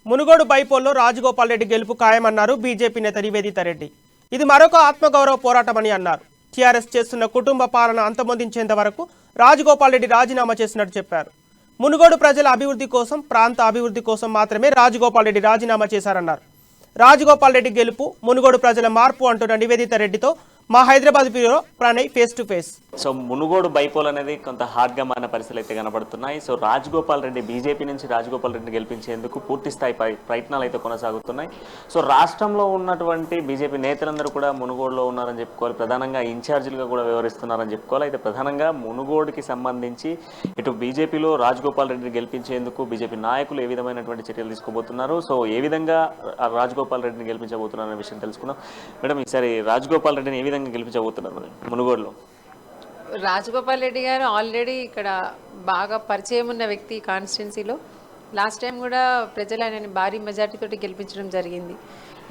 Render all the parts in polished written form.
మునుగోడు బైపోల్లో రాజగోపాల్ రెడ్డి గెలుపు ఖాయమన్నారు బీజేపీ నేత నివేదిత రెడ్డి. ఇది మరొక ఆత్మగౌరవ పోరాటమని అన్నారు. టీఆర్ఎస్ చేస్తున్న కుటుంబ పాలన అంతమొందించేంత వరకు రాజగోపాల్ రెడ్డి రాజీనామా చేసినట్టు చెప్పారు. మునుగోడు ప్రజల అభివృద్ధి కోసం, ప్రాంత అభివృద్ధి కోసం మాత్రమే రాజగోపాల్ రెడ్డి రాజీనామా చేశారన్నారు. రాజగోపాల్ రెడ్డి గెలుపు మునుగోడు ప్రజల మార్పు అంటున్న నివేదిత రెడ్డితో మా Hyderabad bureau Pranay face to face. So Munugode bypoll అనేది కొంత హార్డ్గా మారిన పరిస్థితులు అయితే కనబడుతున్నాయి. సో రాజగోపాల్ రెడ్డి బీజేపీ నుంచి రాజగోపాల్ రెడ్డిని గెలిపించేందుకు పూర్తి స్థాయి ప్రయత్నాలు అయితే కొనసాగుతున్నాయి. సో రాష్ట్రంలో ఉన్నటువంటి బీజేపీ నేతలందరూ కూడా మునుగోడులో ఉన్నారని చెప్పుకోవాలి. ప్రధానంగా ఇన్ఛార్జీలుగా కూడా వ్యవహరిస్తున్నారని చెప్పుకోవాలి. అయితే ప్రధానంగా మునుగోడుకి సంబంధించి ఇటు బీజేపీలో రాజగోపాల్ రెడ్డిని గెలిపించేందుకు బీజేపీ నాయకులు ఏ విధమైనటువంటి చర్యలు తీసుకోబోతున్నారు, సో ఏ విధంగా రాజగోపాల్ రెడ్డిని గెలిపించబోతున్నారు అనే విషయం తెలుసుకుందాం. మేడం, ఈసారి రాజగోపాల్ రెడ్డిని ఏ విధంగా గెలిపించబోతున్నారు మునుగోడులో? రాజగోపాల్ రెడ్డి గారు ఆల్రెడీ ఇక్కడ బాగా పరిచయం ఉన్న వ్యక్తి కాన్స్టిట్యున్సీలో. లాస్ట్ టైం కూడా ప్రజలు ఆయనని భారీ మెజార్టీతో గెలిపించడం జరిగింది.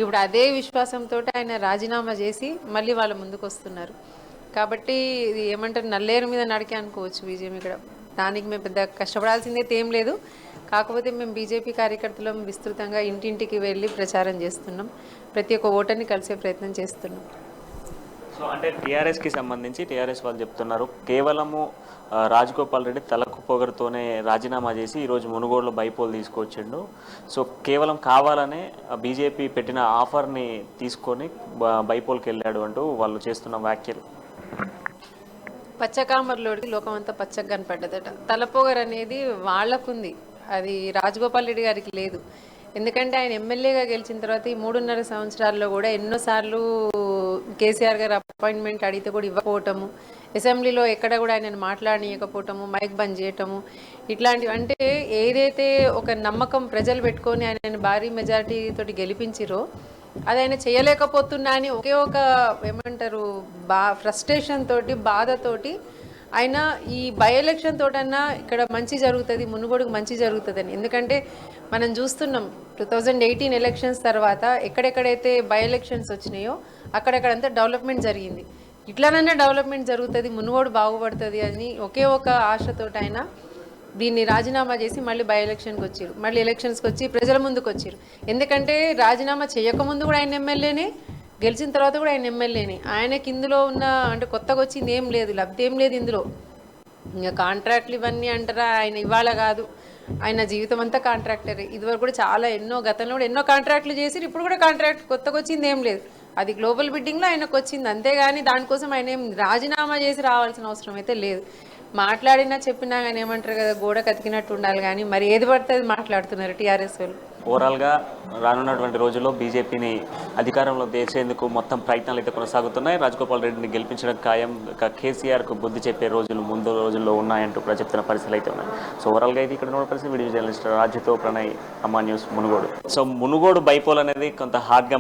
ఇప్పుడు అదే విశ్వాసంతో ఆయన రాజీనామా చేసి మళ్ళీ వాళ్ళ ముందుకు వస్తున్నారు. కాబట్టి ఇది ఏమంటారు, నల్లేరు మీద నడికే అనుకోవచ్చు బీజేపీ. ఇక్కడ దానికి మేము పెద్ద కష్టపడాల్సిందైతే ఏం లేదు. కాకపోతే మేము బీజేపీ కార్యకర్తలం విస్తృతంగా ఇంటింటికి వెళ్ళి ప్రచారం చేస్తున్నాం. ప్రతి ఒక్క ఓటర్ని కలిసే ప్రయత్నం చేస్తున్నాం. సో అంటే టీఆర్ఎస్కి సంబంధించి టీఆర్ఎస్ వాళ్ళు చెప్తున్నారు కేవలము రాజగోపాల్ రెడ్డి తలకు పొగరుతోనే రాజీనామా చేసి ఈరోజు మునుగోడులో బైపోల్ తీసుకొచ్చిండు. సో కేవలం కావాలనే బీజేపీ పెట్టిన ఆఫర్ని తీసుకొని బైపోల్కి వెళ్ళాడు అంటూ వాళ్ళు చేస్తున్న వ్యాఖ్యలు. పచ్చకామర్లోడికి లోకం అంతా పచ్చగా కనపడ్డదట. తలపోగర్ అనేది వాళ్ళకుంది, అది రాజగోపాల్ రెడ్డి గారికి లేదు. ఎందుకంటే ఆయన ఎమ్మెల్యేగా గెలిచిన తర్వాత ఈ 3.5 సంవత్సరాల్లో కూడా ఎన్నోసార్లు కేసీఆర్ గారు అపాయింట్మెంట్ అడిగితే కూడా ఇవ్వకపోవటము, అసెంబ్లీలో ఎక్కడ కూడా ఆయనను మాట్లాడనీయకపోవటము, మైక్ బంద్ చేయటము, ఇట్లాంటివి. అంటే ఏదైతే ఒక నమ్మకం ప్రజలు పెట్టుకొని ఆయనను భారీ మెజారిటీతో గెలిపించిరో అది ఆయన చేయలేకపోతున్నా అని ఒకే ఒక ఏమంటారు ఫ్రస్ట్రేషన్ తోటి, బాధతోటి ఆయన ఈ బై ఎలక్షన్ తోటన్నా ఇక్కడ మంచి జరుగుతుంది, మునుగోడుకు మంచి జరుగుతుందని. ఎందుకంటే మనం చూస్తున్నాం 2018 ఎలక్షన్స్ తర్వాత ఎక్కడెక్కడైతే బై ఎలక్షన్స్ వచ్చినాయో అక్కడెక్కడంతా డెవలప్మెంట్ జరిగింది. ఇట్లానన్నా డెవలప్మెంట్ జరుగుతుంది, మునుగోడు బాగుపడుతుంది అని ఒకే ఒక ఆశతోటి ఆయన దీన్ని రాజీనామా చేసి మళ్ళీ బై ఎలక్షన్కి వచ్చారు. మళ్ళీ ఎలక్షన్స్కి వచ్చి ప్రజల ముందుకు వచ్చారు. ఎందుకంటే రాజీనామా చేయకముందు కూడా ఆయన ఎమ్మెల్యేనే, గెలిచిన తర్వాత కూడా ఆయన ఎమ్మెల్యేనే. ఆయనకి ఇందులో ఉన్న అంటే కొత్తగా వచ్చింది ఏం లేదు, లబ్ధి ఏం లేదు ఇందులో. ఇంకా కాంట్రాక్ట్లు ఇవన్నీ అంటారా, ఆయన ఇవాళ కాదు, ఆయన జీవితం అంతా కాంట్రాక్టరే. ఇదివరకు కూడా చాలా గతంలో కూడా ఎన్నో కాంట్రాక్ట్లు చేసి ఇప్పుడు కూడా కాంట్రాక్ట్ కొత్తగా వచ్చింది ఏం లేదు. అది గ్లోబల్ బిడ్డింగ్లో ఆయనకు వచ్చింది, అంతేగాని దానికోసం ఆయన ఏం రాజీనామా చేసి రావాల్సిన అవసరం అయితే లేదు. మాట్లాడినా చెప్పినా కానీ ఏమంటారు కదా, గోడ కతికినట్టు ఉండాలి. కానీ మరి ఏది పడితే అది మాట్లాడుతున్నారు టీఆర్ఎస్ వాళ్ళు. ఓవరాల్గా రానున్నటువంటి రోజుల్లో బీజేపీని అధికారంలో తెచ్చేందుకు మొత్తం ప్రయత్నాలు అయితే కొనసాగుతున్నాయి. రాజగోపాల్ రెడ్డిని గెలిపించడం ఖాయం. కేసీఆర్కు బుద్ధి చెప్పే రోజులు ముందు రోజుల్లో ఉన్నాయంటూ కూడా చెప్తున్న పరిస్థితులు అయితే ఉన్నాయి. సో ఓవరాల్గా అయితే ఇక్కడ ఉన్న పరిస్థితి వీడియో జర్నలిస్ట్ రాజుతో ప్రణయ్, అమ్మా news, Munugode. So Munugode bypoll అనేది కొంత హార్డ్గా